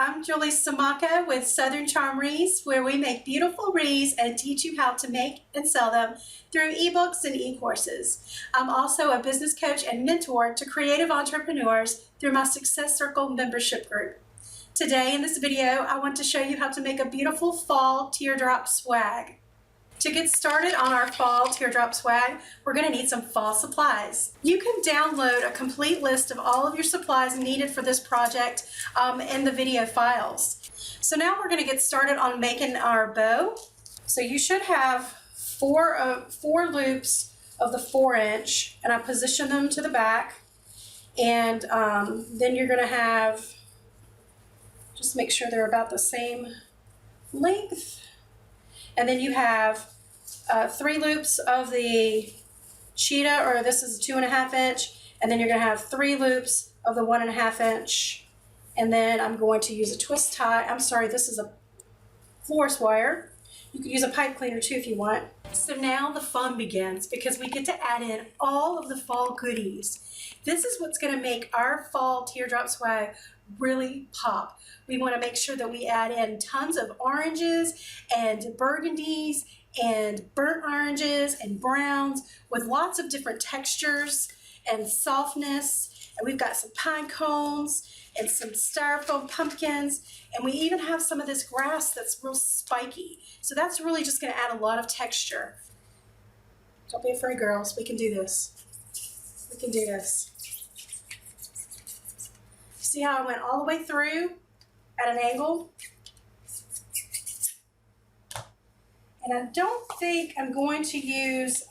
I'm Julie Samaka with Southern Charm Wreaths, where we make beautiful wreaths and teach you how to make and sell them through ebooks and e-courses. I'm also a business coach and mentor to creative entrepreneurs through my Success Circle membership group. Today in this video, I want to show you how to make a beautiful fall teardrop swag. To get started on our fall teardrop swag, we're going to need some fall supplies. You can download a complete list of all of your supplies needed for this project in the video files. So now we're going to get started on making our bow. So you should have four loops of the 4-inch, and I position them to the back. And then you're going to have, just make sure they're about the same length. And then you have 3 loops of the cheetah, or this is a 2.5 inch, and then you're going to have 3 loops of the 1.5 inch. And then I'm going to use a twist tie. I'm sorry, this is a florist wire. You could use a pipe cleaner too if you want. So now the fun begins, because we get to add in all of the fall goodies. This is what's going to make our fall teardrop swag really pop. We want to make sure that we add in tons of oranges and burgundies and burnt oranges and browns with lots of different textures and softness. And we've got some pine cones and some styrofoam pumpkins, and we even have some of this grass that's real spiky. So that's really just going to add a lot of texture. Don't be afraid, girls. We can do this. We can do this. See how I went all the way through at an angle? And I don't think I'm going to use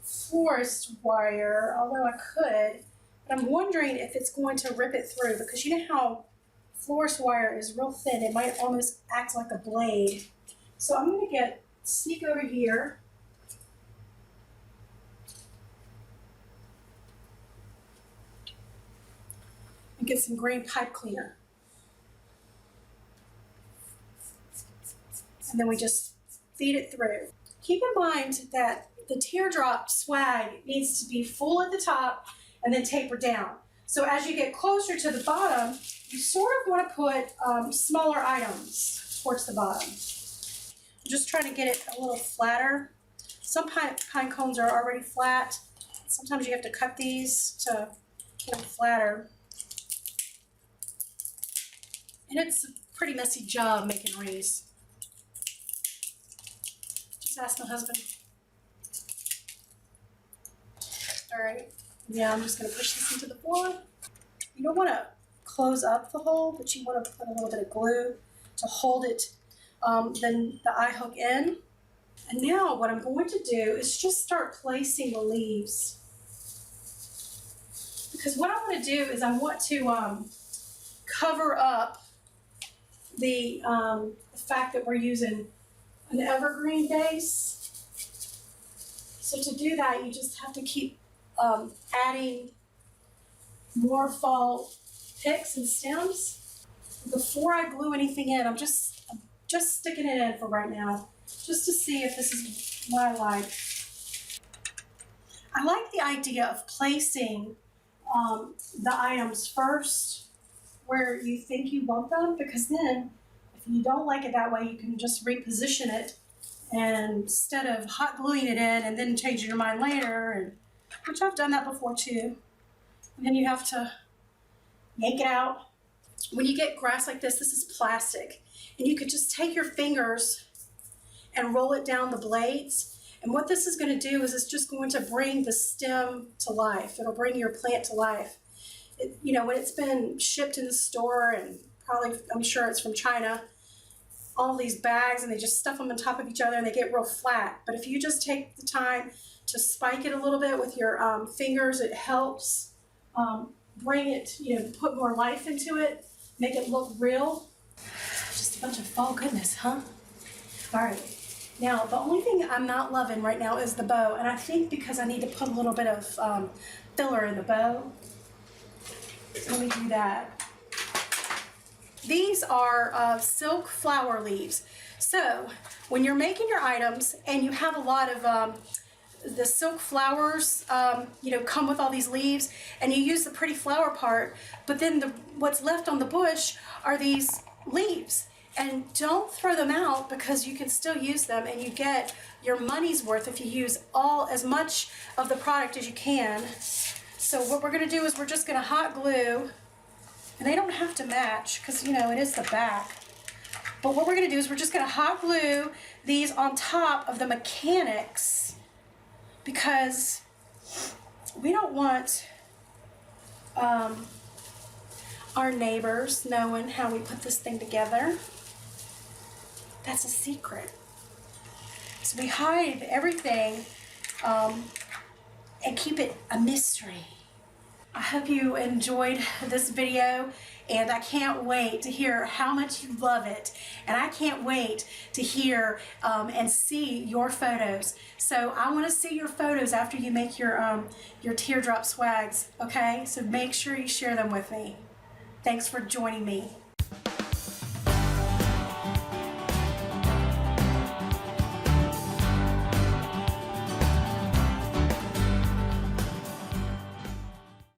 florist wire, although I could. But I'm wondering if it's going to rip it through, because you know how florist wire is real thin. It might almost act like a blade. So I'm going to sneak over here. And get some green pipe cleaner. And then we just feed it through. Keep in mind that the teardrop swag needs to be full at the top and then taper down. So as you get closer to the bottom, you sort of want to put smaller items towards the bottom. I'm just trying to get it a little flatter. Some pine cones are already flat. Sometimes you have to cut these to get them flatter. And it's a pretty messy job making wreaths. Just ask my husband. All right. Yeah, I'm just going to push this into the floor. You don't want to close up the hole, but you want to put a little bit of glue to hold it, then the eye hook in. And now what I'm going to do is just start placing the leaves. Because what I want to do is I want to cover up the fact that we're using an evergreen base. So to do that, you just have to keep adding more fall picks and stems. Before I glue anything in, I'm just sticking it in for right now, just to see if this is what I like. I like the idea of placing the items first where you think you want them, because then if you don't like it that way, you can just reposition it, and instead of hot gluing it in and then changing your mind later, which I've done that before too. And then you have to yank it out. When you get grass like this is plastic, and you could just take your fingers and roll it down the blades. And what this is going to do is it's just going to bring the stem to life. It'll bring your plant to life. You know, when it's been shipped in the store, and probably, I'm sure it's from China, all these bags, and they just stuff them on top of each other and they get real flat. But if you just take the time to spike it a little bit with your fingers, it helps bring it, you know, put more life into it, make it look real. Just a bunch of fall goodness, huh? All right. Now, the only thing I'm not loving right now is the bow, and I think because I need to put a little bit of filler in the bow. Let me do that. These are silk flower leaves. So when you're making your items and you have a lot of the silk flowers, come with all these leaves, and you use the pretty flower part, but then what's left on the bush are these leaves. And don't throw them out, because you can still use them, and you get your money's worth if you use as much of the product as you can. So what we're going to do is we're just going to hot glue, and they don't have to match because it is the back. But what we're going to do is we're just going to hot glue these on top of the mechanics, because we don't want our neighbors knowing how we put this thing together. That's a secret. So we hide everything and keep it a mystery. I hope you enjoyed this video, and I can't wait to hear how much you love it, and I can't wait to hear and see your photos. So I want to see your photos after you make your teardrop swags, okay? So make sure you share them with me. Thanks for joining me.